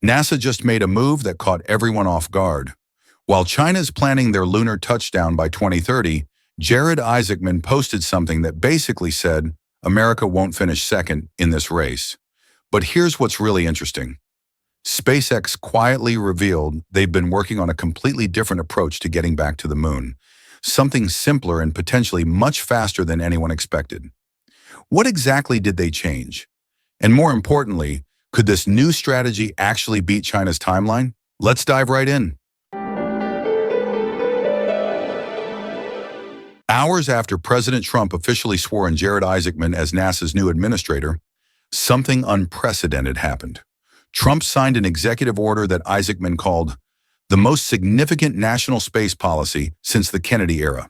NASA just made a move that caught everyone off guard. While China's planning their lunar touchdown by 2030, Jared Isaacman posted something that basically said, America won't finish second in this race. But here's what's really interesting. SpaceX quietly revealed they've been working on a completely different approach to getting back to the moon, something simpler and potentially much faster than anyone expected. What exactly did they change? And more importantly, could this new strategy actually beat China's timeline? Let's dive right in. Hours after President Trump officially swore in Jared Isaacman as NASA's new administrator, something unprecedented happened. Trump signed an executive order that Isaacman called the most significant national space policy since the Kennedy era.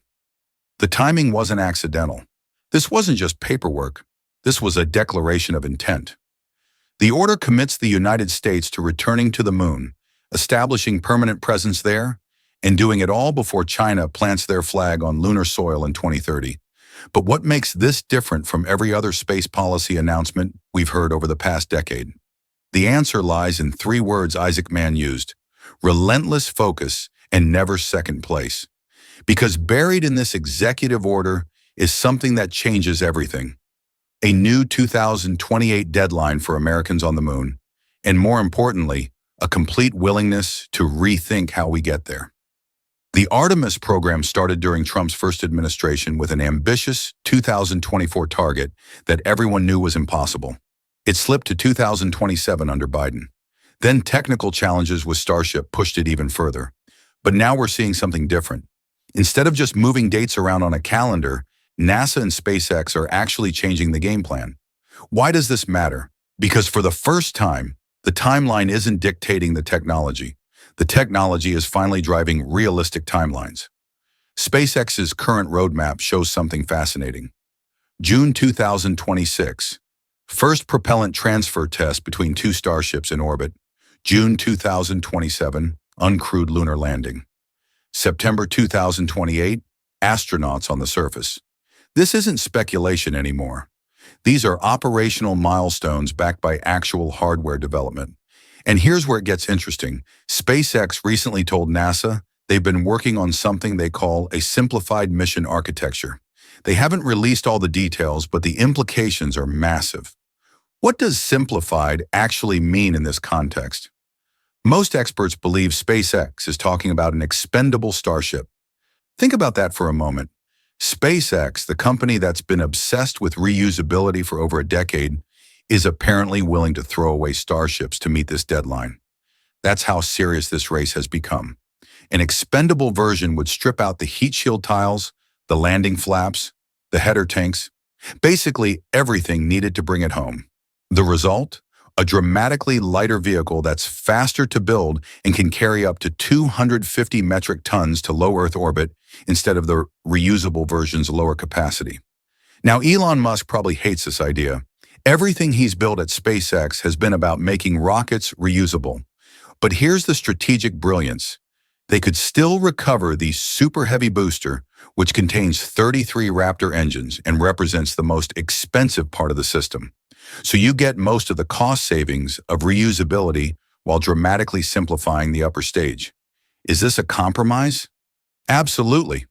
The timing wasn't accidental. This wasn't just paperwork. This was a declaration of intent. The order commits the United States to returning to the moon, establishing permanent presence there, and doing it all before China plants their flag on lunar soil in 2030. But what makes this different from every other space policy announcement we've heard over the past decade? The answer lies in three words Isaacman used: relentless focus and never second place. Because buried in this executive order is something that changes everything. A new 2028 deadline for Americans on the moon, and more importantly, a complete willingness to rethink how we get there. The Artemis program started during Trump's first administration with an ambitious 2024 target that everyone knew was impossible. It slipped to 2027 under Biden. Then technical challenges with Starship pushed it even further. But now we're seeing something different. Instead of just moving dates around on a calendar, NASA and SpaceX are actually changing the game plan. Why does this matter? Because for the first time, the timeline isn't dictating the technology. The technology is finally driving realistic timelines. SpaceX's current roadmap shows something fascinating. June 2026. First propellant transfer test between two starships in orbit. June 2027, uncrewed lunar landing. September 2028, astronauts on the surface. This isn't speculation anymore. These are operational milestones backed by actual hardware development. And here's where it gets interesting. SpaceX recently told NASA they've been working on something they call a simplified mission architecture. They haven't released all the details, but the implications are massive. What does simplified actually mean in this context? Most experts believe SpaceX is talking about an expendable starship. Think about that for a moment. SpaceX, the company that's been obsessed with reusability for over a decade, is apparently willing to throw away starships to meet this deadline. That's how serious this race has become. An expendable version would strip out the heat shield tiles, the landing flaps, the header tanks, basically everything needed to bring it home. The result? A dramatically lighter vehicle that's faster to build and can carry up to 250 metric tons to low Earth orbit instead of the reusable version's lower capacity. Now, Elon Musk probably hates this idea. Everything he's built at SpaceX has been about making rockets reusable. But here's the strategic brilliance. They could still recover the super heavy booster, which contains 33 Raptor engines and represents the most expensive part of the system. So you get most of the cost savings of reusability while dramatically simplifying the upper stage. Is this a compromise? Absolutely.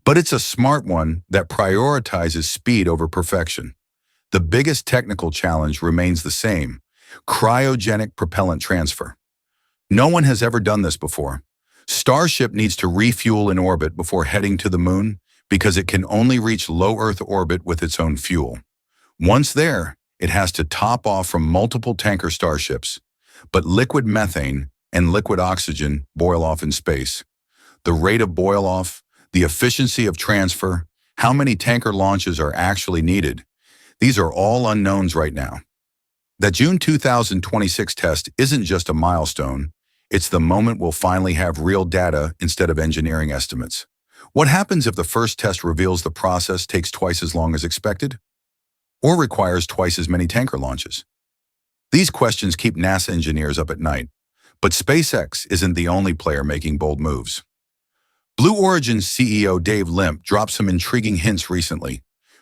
But it's a smart one that prioritizes speed over perfection. The biggest technical challenge remains the same: cryogenic propellant transfer. No one has ever done this before. Starship needs to refuel in orbit before heading to the moon because it can only reach low Earth orbit with its own fuel. Once there, it has to top off from multiple tanker starships, but liquid methane and liquid oxygen boil off in space. The rate of boil off, the efficiency of transfer, how many tanker launches are actually needed, these are all unknowns right now. That June 2026 test isn't just a milestone, it's the moment we'll finally have real data instead of engineering estimates. What happens if the first test reveals the process takes twice as long as expected? Or requires twice as many tanker launches? These questions keep NASA engineers up at night, but SpaceX isn't the only player making bold moves. Blue Origin's CEO Dave Limp dropped some intriguing hints recently.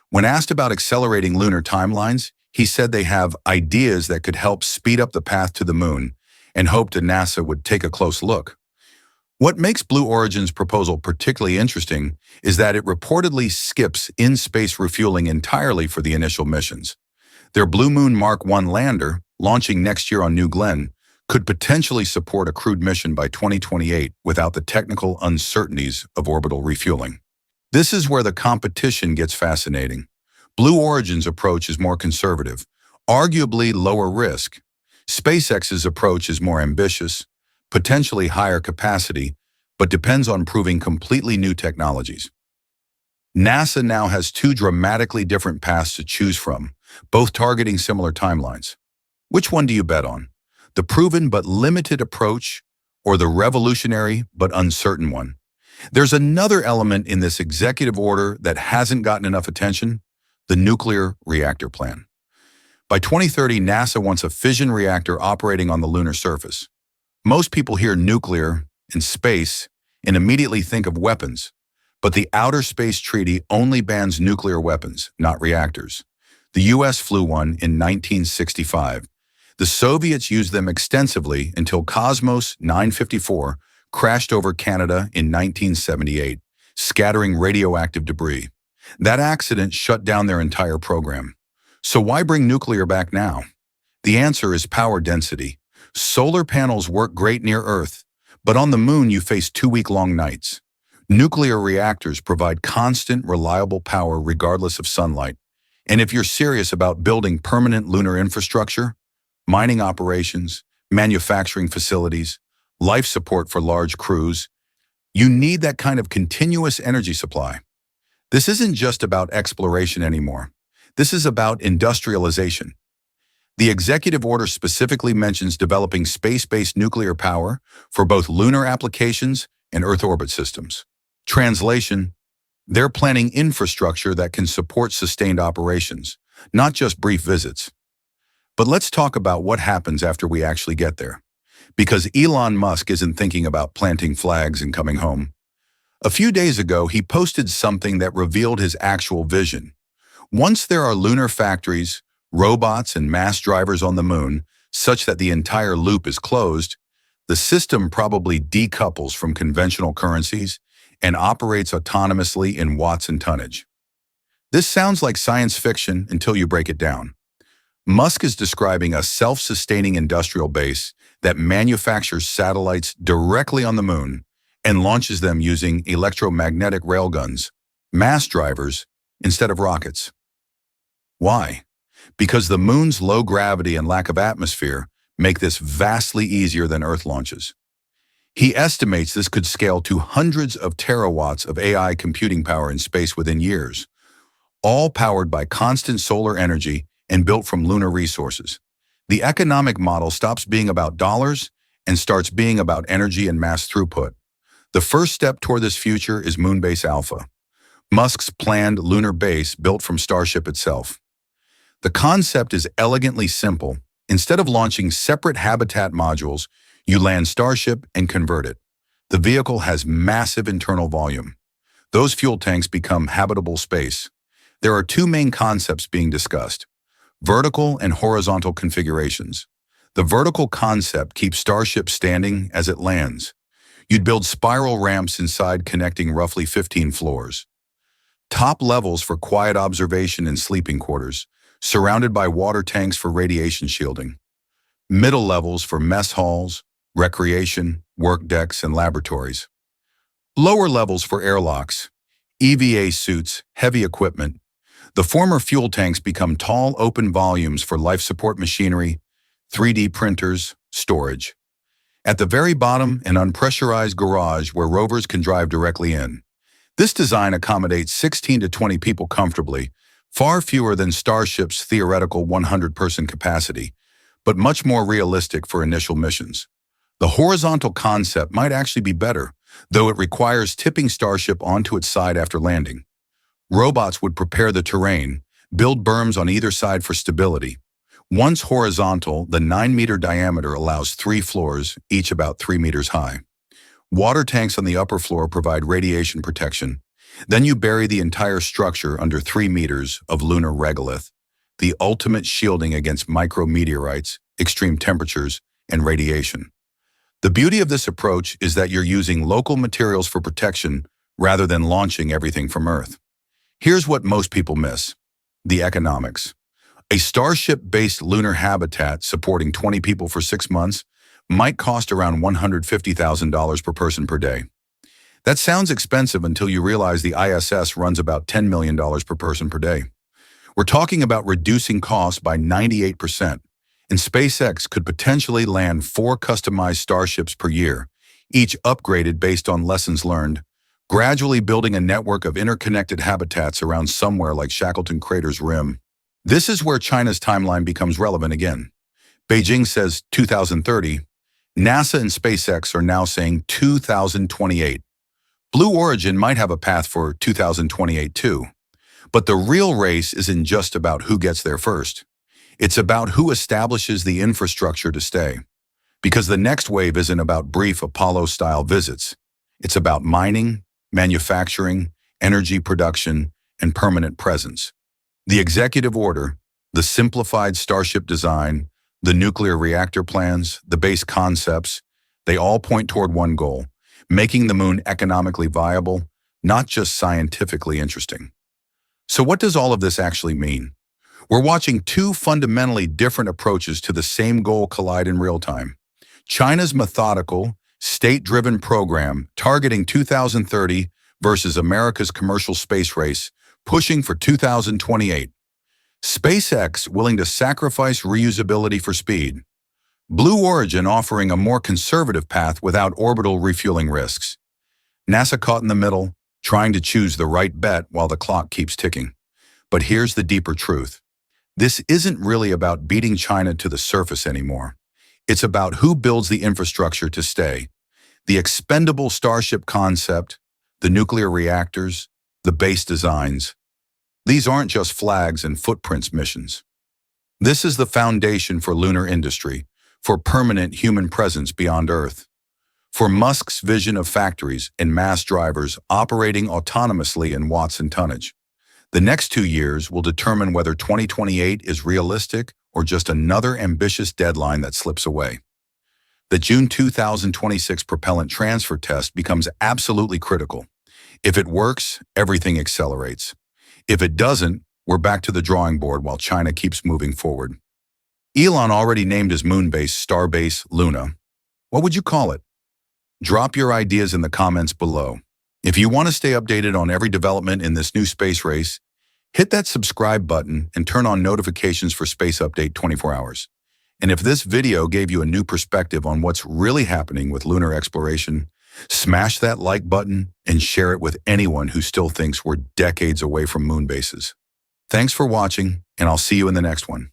When asked about accelerating lunar timelines, he said they have ideas that could help speed up the path to the moon, and hoped that NASA would take a close look. What makes Blue Origin's proposal particularly interesting is that it reportedly skips in-space refueling entirely for the initial missions. Their Blue Moon Mark 1 lander, launching next year on New Glenn, could potentially support a crewed mission by 2028 without the technical uncertainties of orbital refueling. This is where the competition gets fascinating. Blue Origin's approach is more conservative, arguably lower risk. SpaceX's approach is more ambitious, potentially higher capacity, but depends on proving completely new technologies. NASA now has two dramatically different paths to choose from, both targeting similar timelines. Which one do you bet on? The proven but limited approach, or the revolutionary but uncertain one? There's another element in this executive order that hasn't gotten enough attention: the nuclear reactor plan. By 2030, NASA wants a fission reactor operating on the lunar surface. Most people hear nuclear and space and immediately think of weapons, but the Outer Space Treaty only bans nuclear weapons, not reactors. The US flew one in 1965. The Soviets used them extensively until Cosmos 954 crashed over Canada in 1978, scattering radioactive debris. That accident shut down their entire program. So why bring nuclear back now? The answer is power density. Solar panels work great near Earth, but on the Moon you face 2-week-long nights. Nuclear reactors provide constant, reliable power regardless of sunlight. And if you're serious about building permanent lunar infrastructure, mining operations, manufacturing facilities, life support for large crews, you need that kind of continuous energy supply. This isn't just about exploration anymore. This is about industrialization. The executive order specifically mentions developing space-based nuclear power for both lunar applications and Earth orbit systems. Translation: they're planning infrastructure that can support sustained operations, not just brief visits. But let's talk about what happens after we actually get there. Because Elon Musk isn't thinking about planting flags and coming home. A few days ago, he posted something that revealed his actual vision. Once there are lunar factories, robots, and mass drivers on the Moon, such that the entire loop is closed, the system probably decouples from conventional currencies and operates autonomously in watts and tonnage. This sounds like science fiction until you break it down. Musk is describing a self-sustaining industrial base that manufactures satellites directly on the Moon and launches them using electromagnetic railguns, mass drivers, instead of rockets. Why? Because the Moon's low gravity and lack of atmosphere make this vastly easier than Earth launches. He estimates this could scale to hundreds of terawatts of AI computing power in space within years, all powered by constant solar energy and built from lunar resources. The economic model stops being about dollars and starts being about energy and mass throughput. The first step toward this future is Moonbase Alpha, Musk's planned lunar base built from Starship itself. The concept is elegantly simple. Instead of launching separate habitat modules, you land Starship and convert it. The vehicle has massive internal volume. Those fuel tanks become habitable space. There are two main concepts being discussed: vertical and horizontal configurations. The vertical concept keeps Starship standing as it lands. You'd build spiral ramps inside connecting roughly 15 floors. Top levels for quiet observation and sleeping quarters, surrounded by water tanks for radiation shielding. Middle levels for mess halls, recreation, work decks, and laboratories. Lower levels for airlocks, EVA suits, heavy equipment. The former fuel tanks become tall, open volumes for life support machinery, 3D printers, storage. At the very bottom, an unpressurized garage where rovers can drive directly in. This design accommodates 16 to 20 people comfortably, far fewer than Starship's theoretical 100-person capacity, but much more realistic for initial missions. The horizontal concept might actually be better, though it requires tipping Starship onto its side after landing. Robots would prepare the terrain, build berms on either side for stability. Once horizontal, the 9-meter diameter allows 3 floors, each about 3 meters high. Water tanks on the upper floor provide radiation protection. Then you bury the entire structure under 3 meters of lunar regolith, the ultimate shielding against micrometeorites, extreme temperatures, and radiation. The beauty of this approach is that you're using local materials for protection rather than launching everything from Earth. Here's what most people miss: the economics. A Starship-based lunar habitat supporting 20 people for 6 months might cost around $150,000 per person per day. That sounds expensive until you realize the ISS runs about $10 million per person per day. We're talking about reducing costs by 98%, and SpaceX could potentially land 4 customized Starships per year, each upgraded based on lessons learned, gradually building a network of interconnected habitats around somewhere like Shackleton Crater's rim. This is where China's timeline becomes relevant again. Beijing says 2030. NASA and SpaceX are now saying 2028. Blue Origin might have a path for 2028 too. But the real race isn't just about who gets there first. It's about who establishes the infrastructure to stay. Because the next wave isn't about brief Apollo-style visits. It's about mining, manufacturing, energy production, and permanent presence. The executive order, the simplified Starship design, the nuclear reactor plans, the base concepts, they all point toward one goal: making the moon economically viable, not just scientifically interesting. So what does all of this actually mean? We're watching 2 fundamentally different approaches to the same goal collide in real time. China's methodical, state-driven program targeting 2030 versus America's commercial space race pushing for 2028. SpaceX willing to sacrifice reusability for speed. Blue Origin offering a more conservative path without orbital refueling risks. NASA caught in the middle, trying to choose the right bet while the clock keeps ticking. But here's the deeper truth. This isn't really about beating China to the surface anymore. It's about who builds the infrastructure to stay. The expendable Starship concept, the nuclear reactors, the base designs. These aren't just flags and footprints missions. This is the foundation for lunar industry, for permanent human presence beyond Earth. For Musk's vision of factories and mass drivers operating autonomously in watts and tonnage. The next 2 years will determine whether 2028 is realistic or just another ambitious deadline that slips away. The June 2026 propellant transfer test becomes absolutely critical. If it works, everything accelerates. If it doesn't, we're back to the drawing board while China keeps moving forward. Elon already named his moon base Starbase Luna. What would you call it? Drop your ideas in the comments below. If you want to stay updated on every development in this new space race, hit that subscribe button and turn on notifications for Space Update 24 hours. And if this video gave you a new perspective on what's really happening with lunar exploration, smash that like button and share it with anyone who still thinks we're decades away from moon bases. Thanks for watching, and I'll see you in the next one.